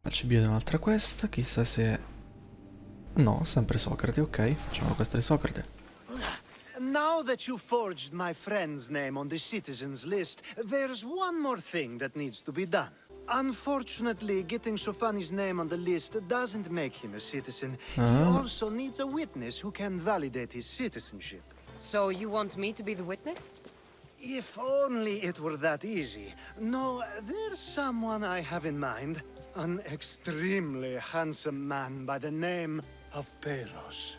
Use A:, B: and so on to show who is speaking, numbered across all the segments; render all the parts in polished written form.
A: Alcibiade è un'altra quest, chissà se... No, sempre Socrate, ok, facciamo la questa di Socrate.
B: Now that you forged my friend's name on the citizens list, there's one more thing that needs to be done. Unfortunately, getting Sofani's name on the list doesn't make him a citizen. He also needs a witness who can validate his citizenship.
C: So you want me to be the witness?
B: If only it were that easy. No, there's someone I have in mind. An extremely handsome man by the name of Peros.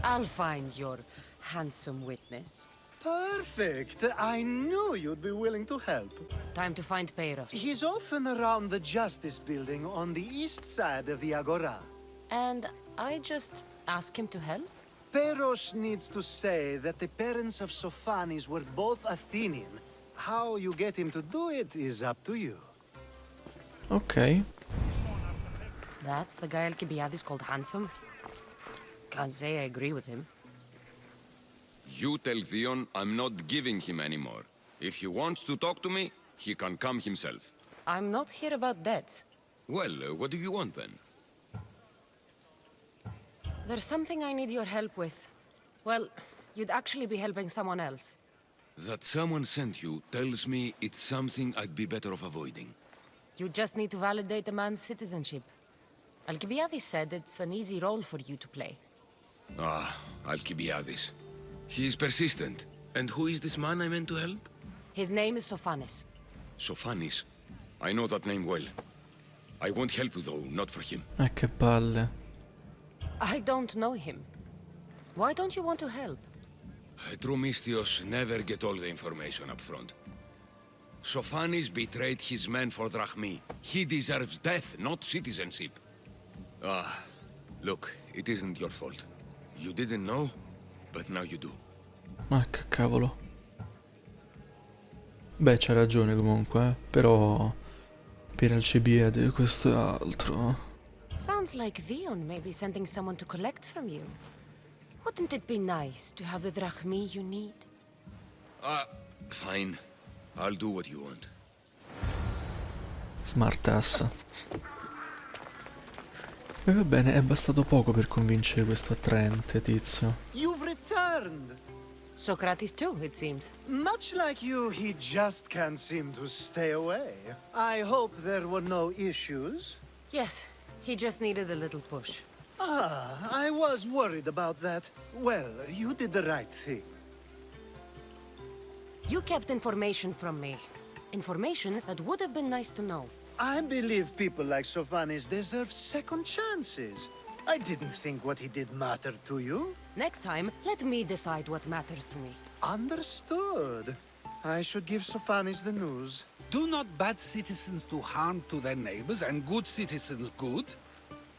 C: I'll find your handsome witness.
B: Perfect. I knew you'd be willing to help.
C: Time to find Peiros.
B: He's often around the Justice Building on the east side of the Agora.
C: And I just ask him to help?
B: Peros needs to say that the parents of Sophanis were both Athenian. How you get him to do it is up to you.
A: Ok.
C: That's the guy Alcibiades called handsome? Can't say I agree with him.
D: You tell Theon I'm not giving him anymore. If he wants to talk to me, he can come himself.
C: I'm not here about debts.
D: Well, what do you want then?
C: There's something I need your help with. Well, you'd actually be helping someone else.
D: That someone sent you tells me it's something I'd be better off avoiding.
C: You just need to validate a man's citizenship. Alcibiades said it's an easy role for you to play.
D: Ah, Alcibiades. He's persistent. And who is this man I meant to help?
C: His name is Sophanis.
D: Sophanis. I know that name well. I won't help you though, not for him.
A: Che palle.
C: I don't know him. Why don't you want to help?
D: True Mystios never get all the information up front. Sophanis betrayed his men for Drachmi. He deserves death, not citizenship. Ah, look, it isn't your fault. You didn't know, but now you do.
A: Ma che cavolo. Beh, c'ha ragione comunque, però... Per Alcibiade questo è altro.
C: Sounds like Theon may be sending someone to collect from you. Wouldn't it be nice to have the drachmi you need?
D: Fine. I'll do what you want.
A: Smart ass. E va bene, è bastato poco per convincere questo attraente tizio.
B: You've returned!
C: Socrates too, it seems.
B: Much like you, he just can't seem to stay away. I hope there were no issues.
C: Yes, he just needed a little push.
B: Ah, I was worried about that. Well, you did the right thing.
C: You kept information from me. Information that would have been nice to know.
B: I believe people like Sophanis deserve second chances. I didn't think what he did mattered to you.
C: Next time, let me decide what matters to me.
B: Understood. I should give Sophanis the news.
E: Do not bad citizens do harm to their neighbors and good citizens good?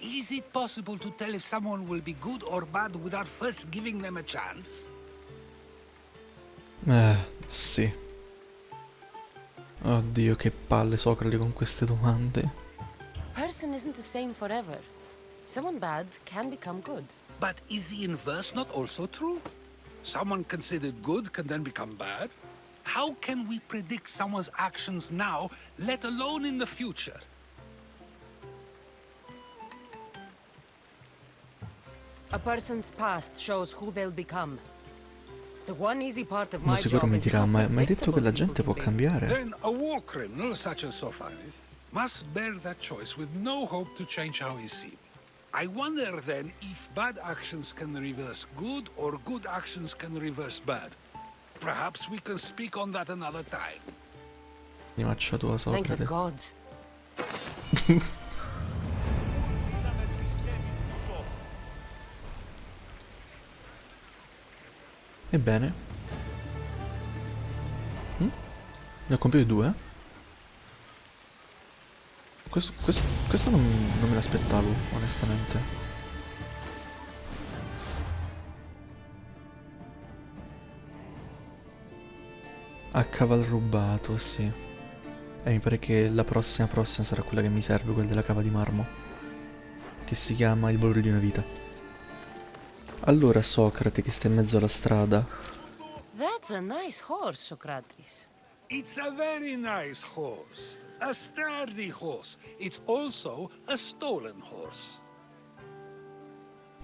E: Is it possible to tell if someone will be good or bad without first giving them a chance?
A: Sì. Oddio, che palle Socrate con queste domande.
C: Person isn't the same forever. Someone bad can become good.
E: But is the inverse not also true? Someone considered good can then become bad? How can we predict someone's actions now, let alone in the future?
C: A person's past shows who they'll become. The one easy part of
A: Ma
C: my
A: sicuro
C: job
A: mi
C: is
A: dirà,
C: how
A: ma hai detto che la
C: predictable
A: gente può
C: people can be.
A: cambiare?
E: Then a war criminal such as Sophanis must bear that choice with no hope to change how he's seen. I wonder then if bad actions can reverse good or good actions can reverse bad. Perhaps we can speak on that another time.
A: Di maccia tua
C: Thank the
A: Socrate.
C: gods.
A: Ebbene. Ne ho compiuti due? Questo non me l'aspettavo, onestamente. A cavallo rubato, sì. E mi pare che la prossima sarà quella che mi serve, quella della cava di marmo. Che si chiama il valore di una vita. Allora, Socrate, che sta in mezzo alla strada.
C: That's a nice horse, Socrates.
E: It's a very nice horse. A sturdy horse. It's also a stolen horse.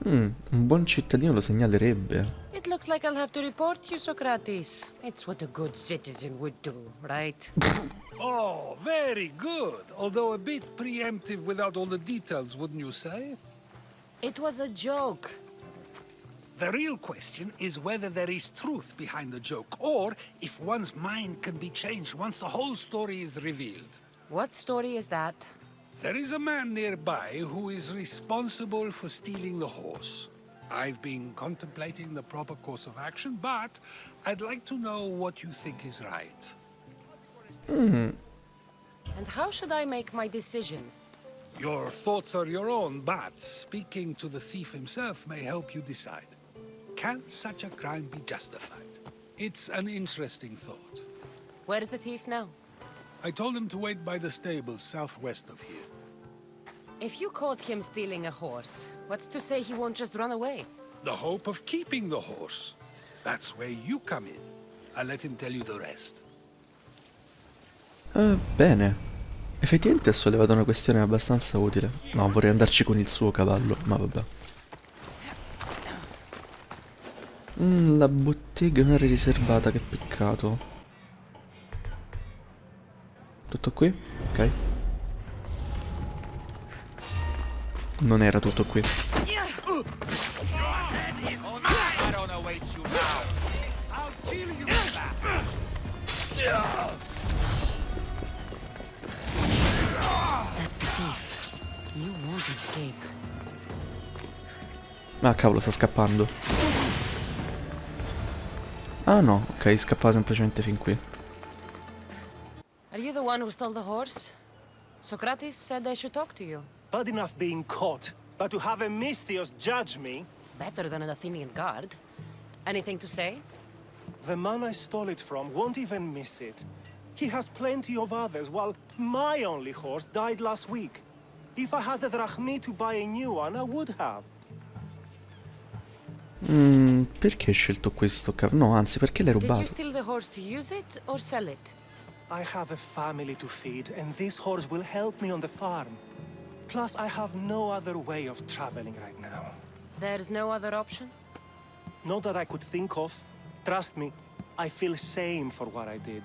A: Un buon cittadino lo segnalerebbe.
C: It looks like I'll have to report you, Socrates. It's what a good citizen would do, right?
E: Oh, very good. Although a bit preemptive without all the details, wouldn't you say?
C: It was a joke.
E: The real question is whether there is truth behind the joke, or if one's mind can be changed once the whole story is revealed.
C: What story is that?
E: There is a man nearby who is responsible for stealing the horse. I've been contemplating the proper course of action, but I'd like to know what you think is right.
C: And how should I make my decision?
E: Your thoughts are your own, but speaking to the thief himself may help you decide. Can such a crime be justified? It's an interesting thought.
C: Where's the thief now?
E: I told him to wait by the stables southwest of here.
C: If you caught him stealing a horse, what's to say he won't just run away?
E: The hope of keeping the horse. That's where you come in. I'll let him tell you the rest.
A: Bene. Effettivamente ha sollevato una questione abbastanza utile. No, vorrei andarci con il suo cavallo, ma vabbè. La bottega non era riservata, che peccato. Tutto qui? Ok. Non era tutto qui.
C: That's the thief. You won't escape.
A: Ah, cavolo, sta scappando. Ah no, ok, scappava semplicemente fin qui.
C: Are you the one who stole the horse? Socrates said I should talk to you.
F: Bad enough being caught, but to have a Misthios judge me?
C: Better than an Athenian guard. Anything to say?
F: The man I stole it from won't even miss it. He has plenty of others, while my only horse died last week. If I had the drachmi to buy a new one, I would have.
A: Perché hai scelto questo cavallo? No, anzi, perché l'hai
C: Did you
A: rubato?
C: steal the horse to use it or sell it?
F: I have a family to feed, and this horse will help me on the farm. Plus, I have no other way of traveling right now.
C: There's no other option?
F: Not that I could think of. Trust me, I feel shame for what I did.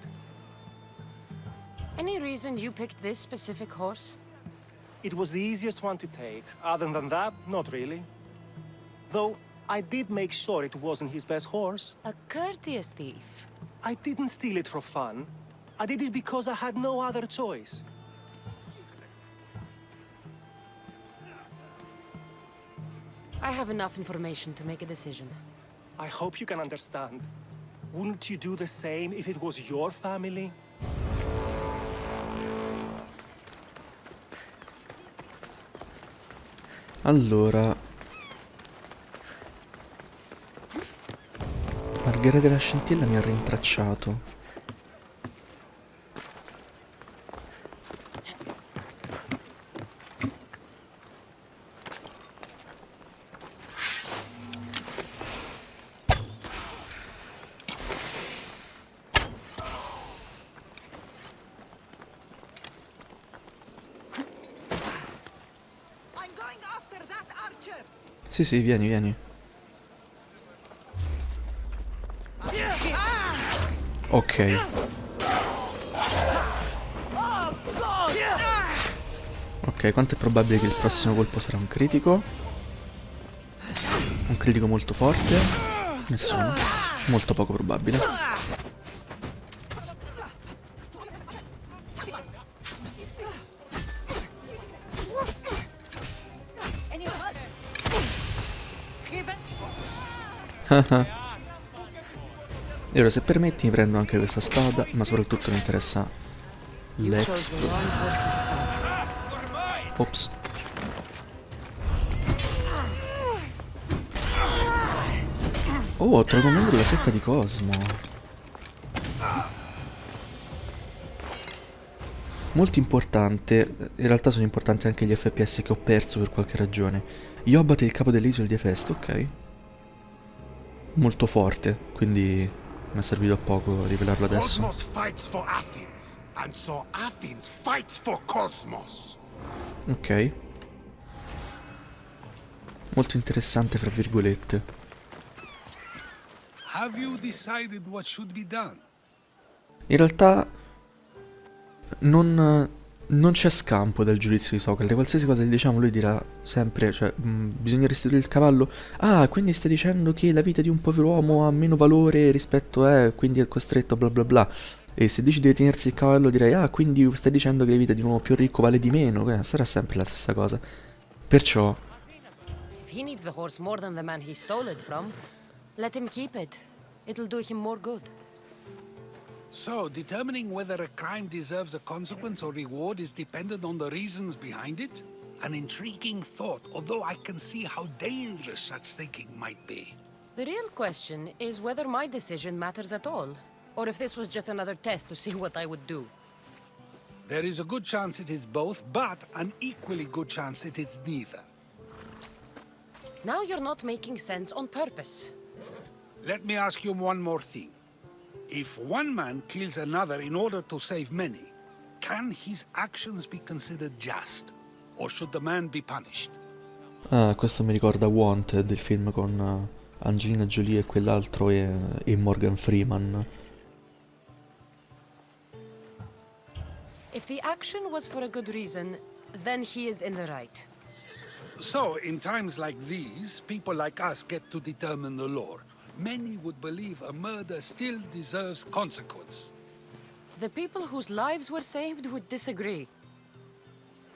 C: Any reason you picked this specific horse?
F: It was the easiest one to take. Other than that, not really. Though, I did make sure it wasn't his best horse.
C: A courteous thief.
F: I didn't steal it for fun. I did it because I had no other choice.
C: I have enough information to make a decision.
F: I hope you can understand. Wouldn't you do the same if it was your family?
A: Allora, Margherita della Scintilla mi ha rintracciato. Sì, sì, vieni, vieni. Ok. Ok, quanto è probabile che il prossimo colpo sarà un critico? Un critico molto forte? Nessuno. Molto poco probabile. E ora se permetti mi prendo anche questa spada, ma soprattutto mi interessa l'exp. Ops. Oh, ho trovato un membro della setta di Cosmo. Molto importante, in realtà sono importanti anche gli FPS che ho perso per qualche ragione. Iobat è il capo delle isole di Efesto, ok. Molto forte, quindi mi è servito a poco rivelarlo adesso.
G: Cosmos fights for Athens. And so Athens fights for cosmos.
A: Ok. Molto interessante, fra virgolette.
E: Have you decided what should be done?
A: In realtà non c'è scampo dal giudizio di Socrate. Qualsiasi cosa gli diciamo lui dirà sempre, cioè, bisogna restituire il cavallo. Ah, quindi stai dicendo che la vita di un pover'uomo ha meno valore rispetto a, quindi è costretto bla bla bla. E se dici di tenersi il cavallo direi, ah, quindi stai dicendo che la vita di un uomo più ricco vale di meno. Sarà sempre la stessa cosa. Perciò,
C: If he needs the horse more than the man he stole it from, let him keep it. It'll do him more good.
E: So, determining whether a crime deserves a consequence or reward is dependent on the reasons behind it? An intriguing thought, although I can see how dangerous such thinking might be.
C: The real question is whether my decision matters at all, or if this was just another test to see what I would do.
E: There is a good chance it is both, but an equally good chance it is neither.
C: Now you're not making sense on purpose.
E: Let me ask you one more thing. If one man kills another in order to save many, can his actions be considered just? Or should the man be punished?
A: ah, questo mi ricorda Wanted, il film con Angelina Jolie e quell'altro e Morgan Freeman.
C: If the action was for a good reason, then he is in the right.
E: So, in times like these, people like us get to determine the law. Many would believe a murder still deserves consequence.
C: The people whose lives were saved would disagree.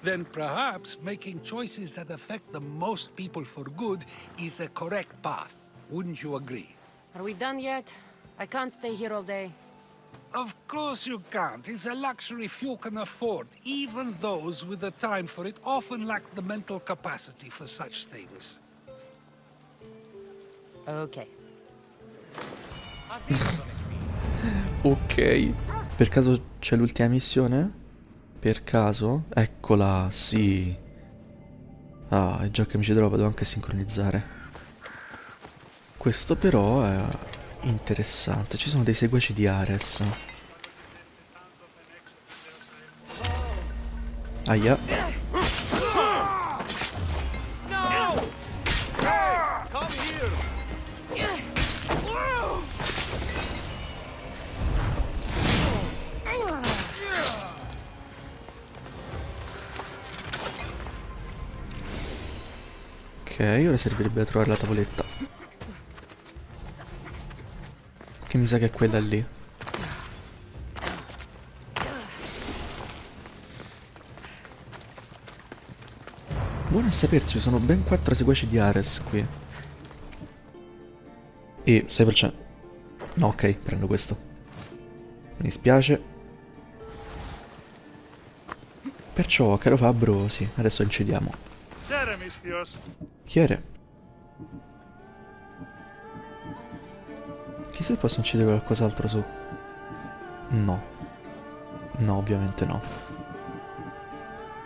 E: Then perhaps making choices that affect the most people for good is a correct path. Wouldn't you agree?
C: Are we done yet? I can't stay here all day.
E: Of course you can't. It's a luxury few can afford. Even those with the time for it often lack the mental capacity for such things.
C: Okay.
A: Ok. Per caso c'è l'ultima missione? Per caso? Eccola, sì. Ah, è già che mi ci trovo, devo anche sincronizzare. Questo però è interessante. Ci sono dei seguaci di Ares. Aia. Ok, ora servirebbe a trovare la tavoletta. Che mi sa che è quella lì. Buono a sapersi, ci sono ben 4 seguaci di Ares qui. E 6%. No, ok, prendo questo. Mi dispiace. Perciò, caro Fabbro, sì, adesso incediamo. Chi era? Chissà se posso incidere qualcos'altro su... No. No, ovviamente no.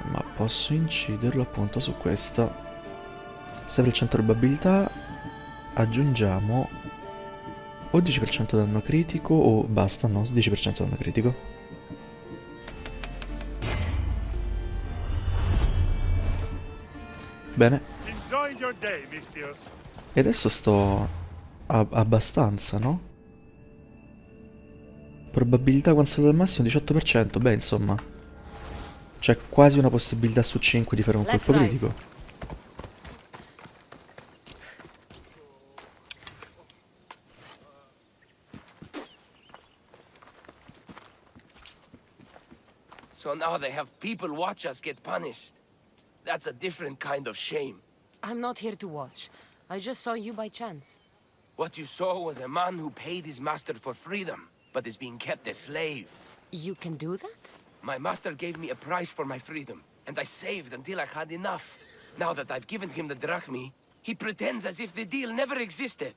A: Ma posso inciderlo appunto su questa. 6% probabilità. Aggiungiamo o 10% danno critico o basta, no, 10% danno critico. Bene. E adesso sto abbastanza, no? Probabilità quando sono al massimo 18%. Beh, insomma, c'è quasi una possibilità su 5 di fare un colpo critico.
H: So now they have people watch us get punished. That's a different kind of shame.
C: I'm not here to watch. I just saw you by chance.
H: What you saw was a man who paid his master for freedom, but is being kept a slave.
C: You can do that?
H: My master gave me a price for my freedom, and I saved until I had enough. Now that I've given him the drachmi, he pretends as if the deal never existed.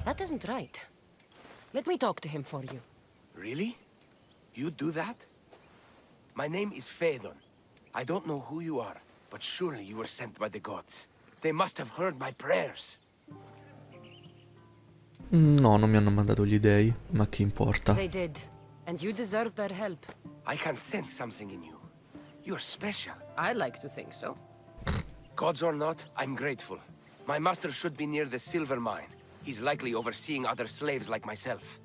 C: That isn't right. Let me talk to him for you.
H: Really? You do that? My name is Phaedon. I don't know who you are, but surely you were sent by the gods. They must have heard my prayers.
A: No, non mi hanno mandato gli dei, ma che importa.
C: They did, and you deserve their help.
H: I can sense something in you. You're special.
C: I like to think so.
H: Gods or not, I'm grateful. My master should be near the silver mine. He's likely overseeing other slaves like myself.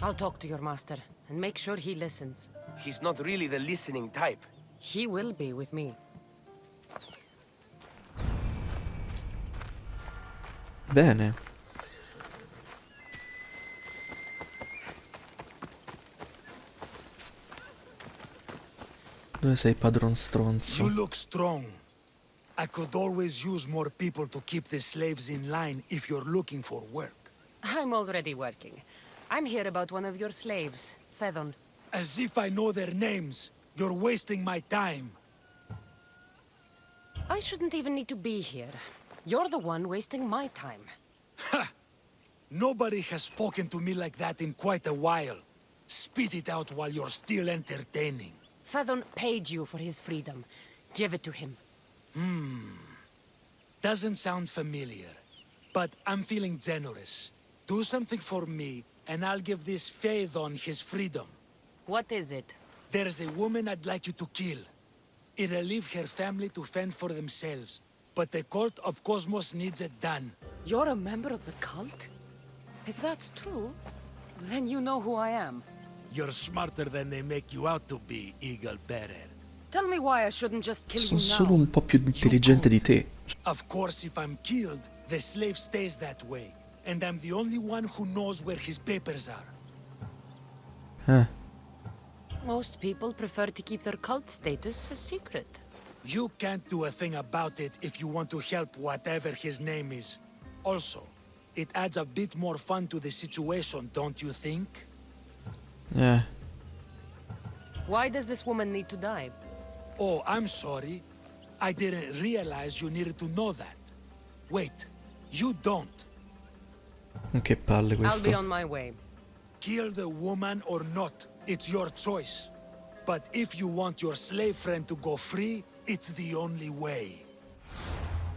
C: I'll talk to your master, and make sure he listens.
H: He's not really the listening type.
C: He will be with me.
A: Bene. Dove sei, padron stronzo?
I: You look strong. I could always use more people to keep the slaves in line if you're looking for work.
C: I'm already working. I'm here about one of your slaves, Fedon.
I: As if I know their names. You're wasting my time.
C: I shouldn't even need to be here. You're the one wasting my time.
I: Ha! Nobody has spoken to me like that in quite a while. Spit it out while you're still entertaining.
C: Fedon paid you for his freedom. Give it to him.
I: Doesn't sound familiar. But I'm feeling generous. Do something for me, and I'll give this Phaedon his freedom.
C: What is it?
I: There's a woman I'd like you to kill. It'll leave her family to fend for themselves. But the cult of Cosmos needs it done.
C: You're a member of the cult? If that's true, then you know who I am.
I: You're smarter than they make you out to be, Eagle Bearer.
C: Tell me why I shouldn't just kill
A: Sono
C: you
A: solo
C: now.
A: un po' più intelligente di te.
I: Of course, if I'm killed, the slave stays that way. And I'm the only one who knows where his papers are.
C: Most people prefer to keep their cult status a secret.
I: You can't do a thing about it if you want to help whatever his name is. Also, it adds a bit more fun to the situation, don't you think?
C: Why does this woman need to die?
I: Oh, I'm sorry. I didn't realize you needed to know that. Wait, you don't.
A: Che palle
C: I'll be
A: questo.
C: on my way.
I: Kill the woman or not, it's your choice. But if you want your slave friend to go free, it's the only way.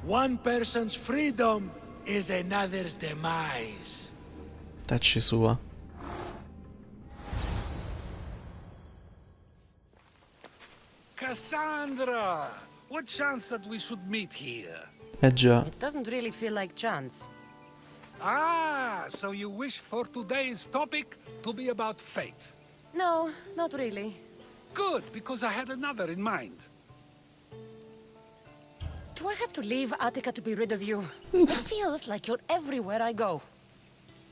I: One person's freedom is another's demise.
A: Tacci sua.
E: Cassandra! What chance that we should meet here?
A: Già.
C: It doesn't really feel like chance.
E: Ah, so you wish for today's topic to be about fate.
C: No, not really.
E: Good, because I had another in mind.
C: Do I have to leave Attica to be rid of you? It feels like you're everywhere I go.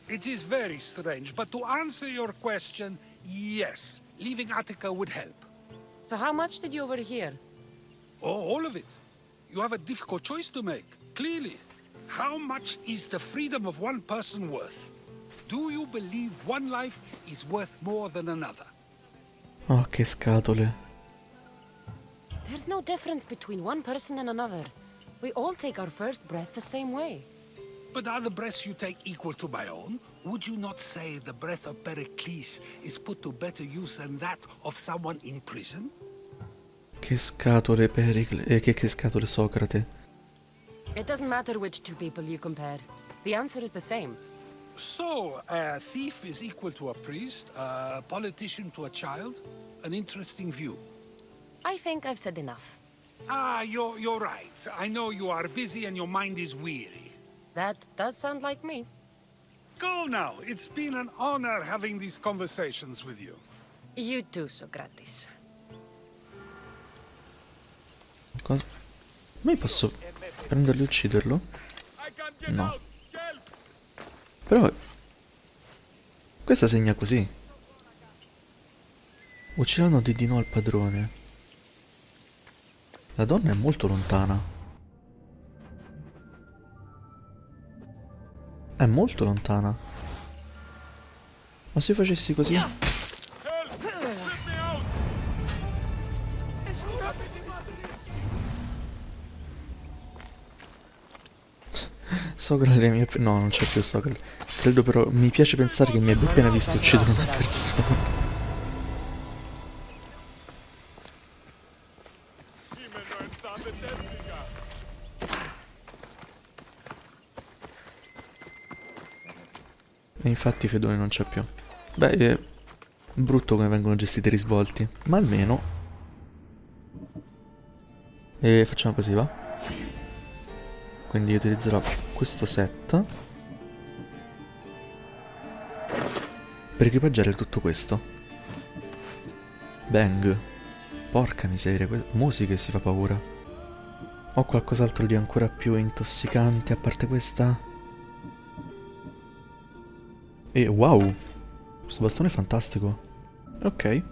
E: It is very strange, but to answer your question, yes, leaving Attica would help.
C: So how much did you overhear?
E: Oh, all of it. You have a difficult choice to make, clearly. How much is the freedom of one person worth? Do you believe one life is worth more than another?
A: Oh, che scatole.
C: There's no difference between one person and another. We all take our first breath the same way.
E: But are the breaths you take equal to my own? Would you not say the breath of Pericles is put to better use than that of someone in prison?
A: Che scatole Pericle. Che scatole Socrate.
C: It doesn't matter which two people you compare. The answer is the same.
E: So, a thief is equal to a priest, a politician to a child? An interesting view.
C: I think I've said enough.
E: Ah, you're right. I know you are busy and your mind is weary.
C: That does sound like me.
E: Go now. It's been an honor having these conversations with you.
C: You too, Socrates.
A: Cosa? Ma io posso prenderlo e ucciderlo? No. Però... Questa segna così. Uccidono di no al padrone. La donna è molto lontana. È molto lontana. Ma se io facessi così? Socrate mi ha... No, non c'è più Socrate. Credo però... Mi piace pensare che mi abbia appena visto uccidere una persona. infatti Fedone non c'è più. Beh, è brutto come vengono gestiti i risvolti, ma almeno... E facciamo così, va? Quindi utilizzerò questo set per equipaggiare tutto questo. Bang. Porca miseria, musica si fa paura. Ho qualcos'altro di ancora più intossicante a parte questa? E wow! Questo bastone è fantastico. Ok.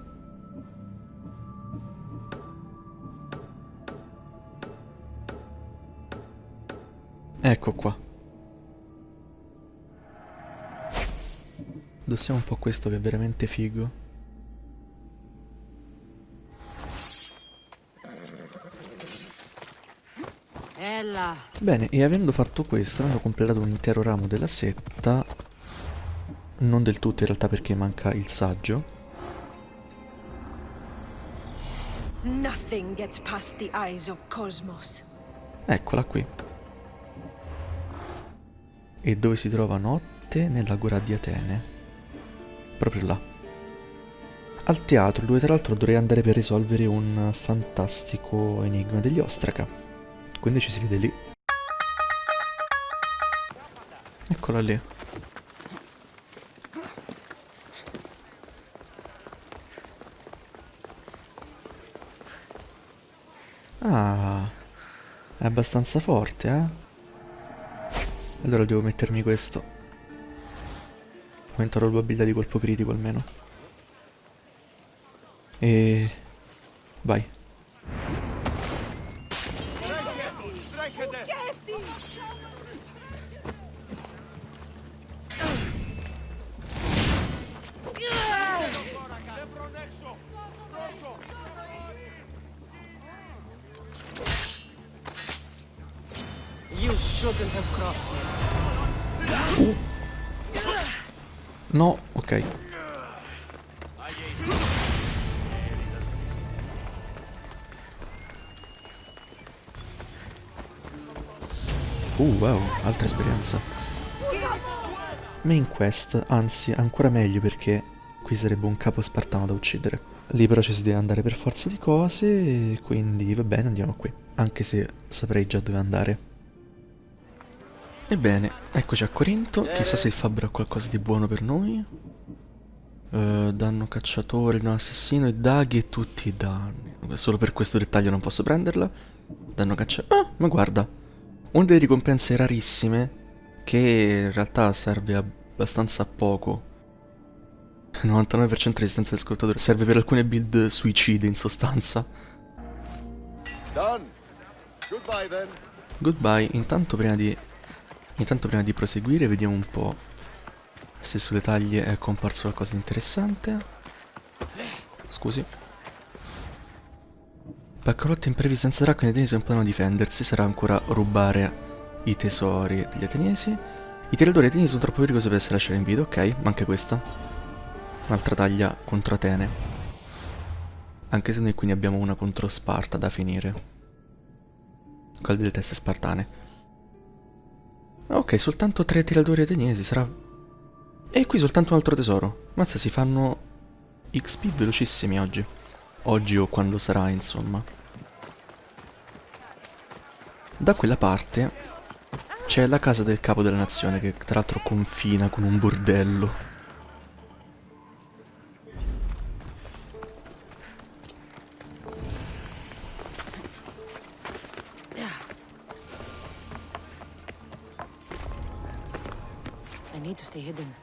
A: Ecco qua. Dossiamo un po' questo che è veramente figo.
C: Della.
A: Bene, e avendo fatto questo, avendo completato un intero ramo della setta, non del tutto in realtà perché manca il saggio.
C: Nothing gets past the eyes of Cosmos.
A: Eccola qui. E dove si trova notte? Nell'agora di Atene. Proprio là. Al teatro, dove tra l'altro dovrei andare per risolvere un fantastico enigma degli ostraca. Quindi ci si vede lì. Eccola lì. Ah, è abbastanza forte, eh? Allora devo mettermi questo. Aumenta la probabilità di colpo critico almeno. E... vai.
C: You shouldn't have crossed me.
A: No, ok. Wow, altra esperienza. Main quest, anzi, ancora meglio perché qui sarebbe un capo spartano da uccidere. Lì però ci si deve andare per forza di cose, quindi va bene, andiamo qui. Anche se saprei già dove andare. Ebbene, eccoci a Corinto, chissà se il fabbro ha qualcosa di buono per noi. Danno cacciatore, danno assassino e daghi e tutti i danni. Solo per questo dettaglio non posso prenderla. Danno cacciatore... Ah, ma guarda, una delle ricompense rarissime che in realtà serve abbastanza a poco. 99% resistenza del scruttatore, serve per alcune build suicide in sostanza.
G: Done. Goodbye then.
A: Goodbye, intanto prima di proseguire vediamo un po' se sulle taglie è comparso qualcosa di interessante. Scusi. Baccalotti imprevisti senza dracco, gli ateniesi non potranno difendersi, sarà ancora rubare i tesori degli ateniesi. I tiratori ateniesi sono troppo pericolosi per essere lasciati in vita, ok, ma anche questa. Un'altra taglia contro Atene. Anche se noi qui ne abbiamo una contro Sparta da finire. Quella delle teste spartane. Ok, soltanto 3 tiratori ateniesi, sarà... E qui soltanto un altro tesoro. Mazza, si fanno XP velocissimi oggi. Oggi o quando sarà, insomma. Da quella parte c'è la casa del capo della nazione, che tra l'altro confina con un bordello.
C: I need to stay hidden.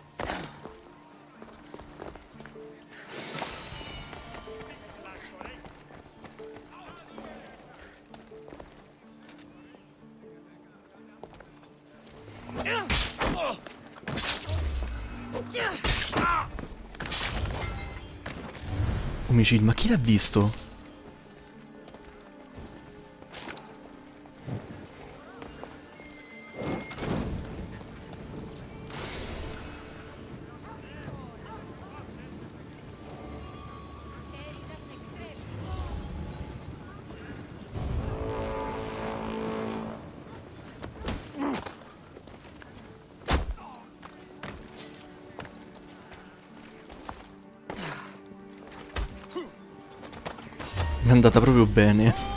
A: Omicidi, ma chi l'ha visto? Mi è andata proprio bene.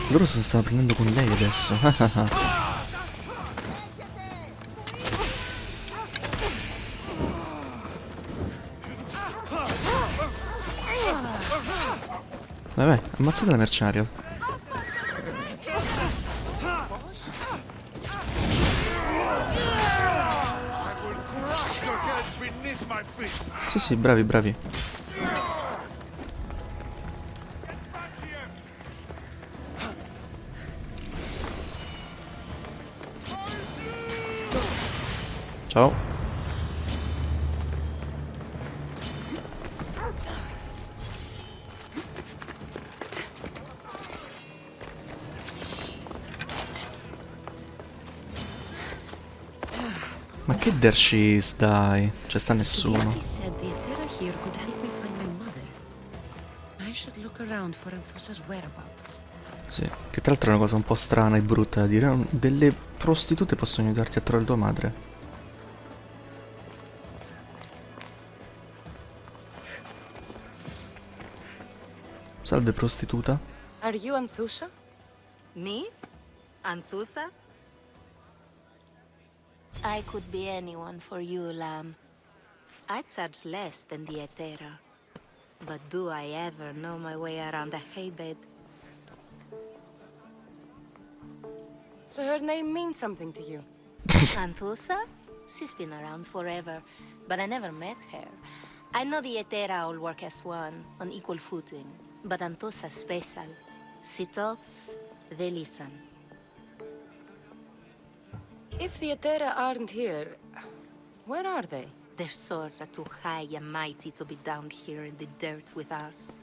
A: Loro se ne stanno prendendo con lei adesso. Vabbè, ammazzate la mercenaria. Sì, sì, bravi, bravi. Ciao. Ma che der cheese, dai. C'è sta nessuno.
C: He said the Etera here could help me find my mother. I should look around for Anthusa's whereabouts.
A: Sì, che tra l'altro è una cosa un po' strana e brutta da dire. Delle prostitute possono aiutarti a trovare tua madre. Salve prostituta.
C: Are you Anthusa?
J: Me? Anthusa? I could be anyone for you, lamb. I charge less than the Etera. But do I ever know my way around a haybed?
C: So her name means something to you?
J: Anthusa? She's been around forever, but I never met her. I know the Etera all work as one, on equal footing. But Anthusa's special. She talks, they listen.
C: If the Etera aren't here, where are they?
J: Their swords are too high and mighty to be down here in the dirt with us.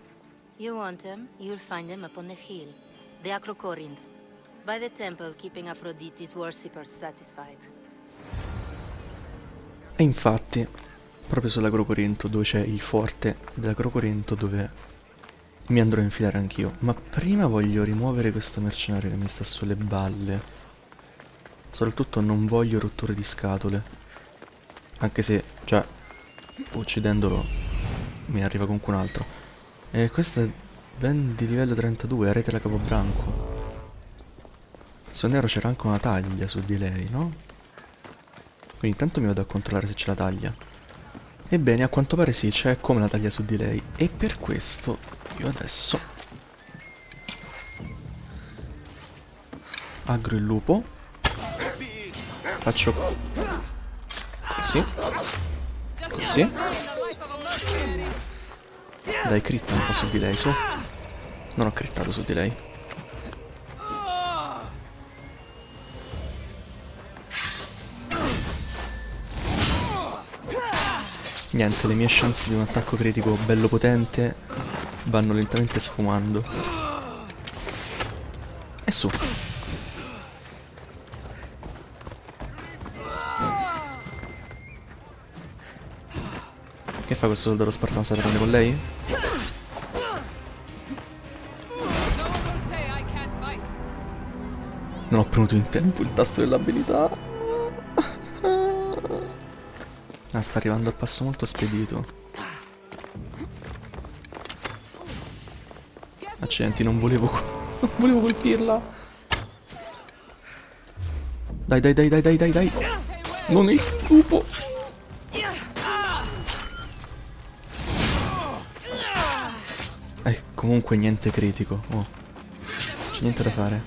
J: You want them, you'll find them up on the hill. The Acrocorinth. By the temple, keeping Aphrodite's worshippers satisfied.
A: E infatti, proprio sull'Acrocorinto, dove c'è il forte dell'Acrocorinto, dove mi andrò a infilare anch'io. Ma prima voglio rimuovere questo mercenario che mi sta sulle balle. Soprattutto non voglio rotture di scatole. Anche se, già, uccidendolo mi arriva comunque un altro. E questa è ben di livello 32, arete la capobranco. Se non ero c'era anche una taglia su di lei, no? Quindi intanto mi vado a controllare se c'è la taglia. Ebbene, a quanto pare sì, c'è come la taglia su di lei. E per questo io adesso aggro il lupo. Faccio così. Così. Dai, critta un po' su di lei, su. Non ho crittato su di lei. Niente, le mie chance di un attacco critico bello potente vanno lentamente sfumando. E su. Che fa questo soldato spartano? Se la prende con lei? Non ho premuto in tempo il tasto dell'abilità. Ah, sta arrivando a passo molto spedito. Accidenti, non volevo colpirla. Dai, dai, dai, dai, dai, dai, dai. Non il lupo. Comunque niente critico. Oh. C'è niente da fare.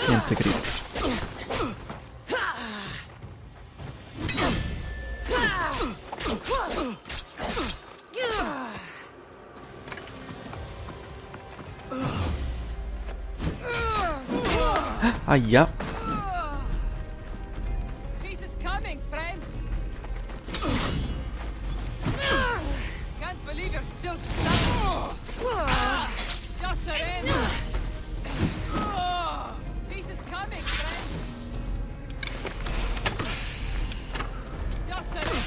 A: Niente crit. Aia.
K: Peace is coming, friend. Can't believe you're still stuck. Just surrender. Peace is coming, friend. Just surrender.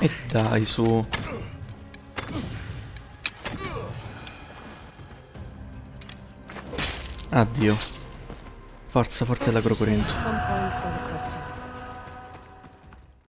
A: E dai, su. Addio. Forza forte dell'agrocorrente.
C: Some points for the crossing.